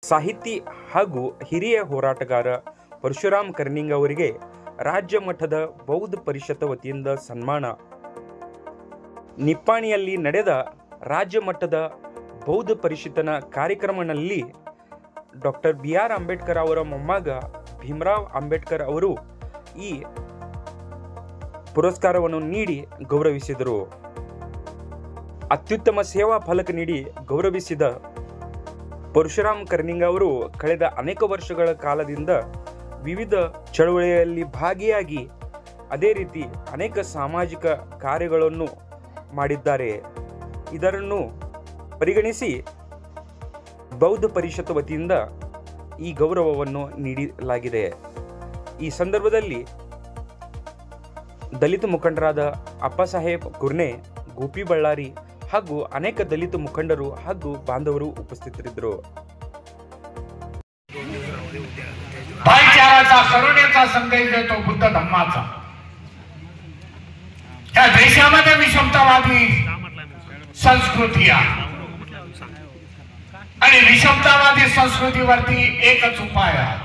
ಸಾಹಿತಿ ಹಾಗೂ ಹಿರಿಯ ಹೋರಾಟಗಾರ ಪರಶುರಾಮ್ ಕರ್ನಿಂಗ್ ಅವರಿಗೆ ರಾಜ್ಯ ಮಟ್ಟದ ಬೌದ್ಧ ಪರಿಷತ್ ವತಿಯಿಂದ ಸನ್ಮಾನ. ನಿಪ್ಪಾಣಿಯಲ್ಲಿ ನಡೆದ ರಾಜ್ಯ ಮಟ್ಟದ ಬೌದ್ಧ ಪರಿಷತ್ತಿನ ಕಾರ್ಯಕ್ರಮದಲ್ಲಿ ಡಾಕ್ಟರ್ BR ಅಂಬೇಡ್ಕರ್ ಅವರ ಮೊಮ್ಮಗ ಭೀಮರಾವ್ ಅಂಬೇಡ್ಕರ್ ಅವರು ಈ ಪುರಸ್ಕಾರವನ್ನು ನೀಡಿ ಗೌರವಿಸಿದರು. ಅತ್ಯುತ್ತಮ ಸೇವಾ ಫಲಕ ನೀಡಿ ಗೌರವಿಸಿದ ಪರಶುರಾಮ್ ಕರ್ನಿಂಗ್ ಅವರು ಕಳೆದ ಅನೇಕ ವರ್ಷಗಳ ಕಾಲದಿಂದ ವಿವಿಧ ಚಳವಳಿಯಲ್ಲಿ ಭಾಗಿಯಾಗಿ ಅದೇ ರೀತಿ ಅನೇಕ ಸಾಮಾಜಿಕ ಕಾರ್ಯಗಳನ್ನು ಮಾಡಿದ್ದಾರೆ. ಇದನ್ನು ಪರಿಗಣಿಸಿ ಬೌದ್ಧ ಪರಿಷತ್ ವತಿಯಿಂದ ಈ ಗೌರವವನ್ನು ನೀಡಲಾಗಿದೆ. ಈ ಸಂದರ್ಭದಲ್ಲಿ ದಲಿತ ಮುಖಂಡರಾದ ಅಪ್ಪಸಾಹೇಬ್ ಕುರ್ನೆ, ಗೋಪಿ ಬಳ್ಳಾರಿ ಹಾಗೂ ಅನೇಕ ದಲಿತ ಮುಖಂಡರು ಹಾಗೂ ಬಾಂಧವರು ಉಪಸ್ಥಿತರಿದ್ದರು. भाईचाराचा करुणेचा संदेश देतो बुद्ध धम्माचा. या देशामध्ये विषमतावादी संस्कृती आहे आणि विषमतावादी संस्कृतीवरती एकच उपाय आहे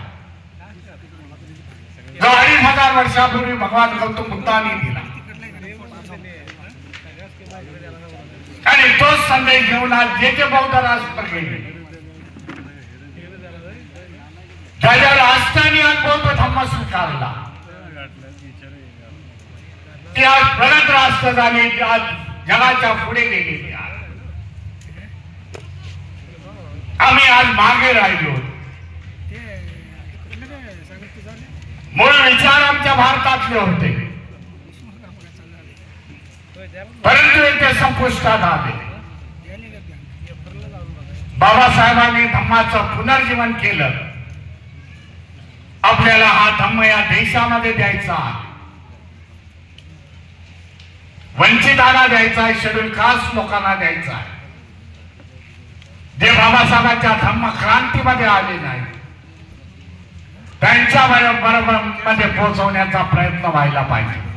जो 2500 वर्षापूर्वी भगवान गौतम बुद्धांनी दिला आणि तोच संदेश घेऊन आज जे बौद्ध राष्ट्र गेले ज्या राष्ट्रांनी आज बौद्ध धम्म स्वीकारला ते आज प्रगत राष्ट्र झाले, आज जगाच्या पुढे गेलेले आहे. आम्ही आज मागे राहिलो. मूळ विचार आमच्या भारतातले होते परंतु ते संपुष्टात आले. बाबासाहेबांनी धम्माचं पुनर्जीवन केलं. आपल्याला हा धम्म या देशामध्ये द्यायचा आहे, वंचितांना द्यायचा आहे, शेड्यूल कास्ट लोकांना द्यायचा आहे. जे बाबासाहेबांच्या धम्म क्रांतीमध्ये आले नाही त्यांच्या बरोबर मध्ये पोहोचवण्याचा प्रयत्न व्हायला पाहिजे.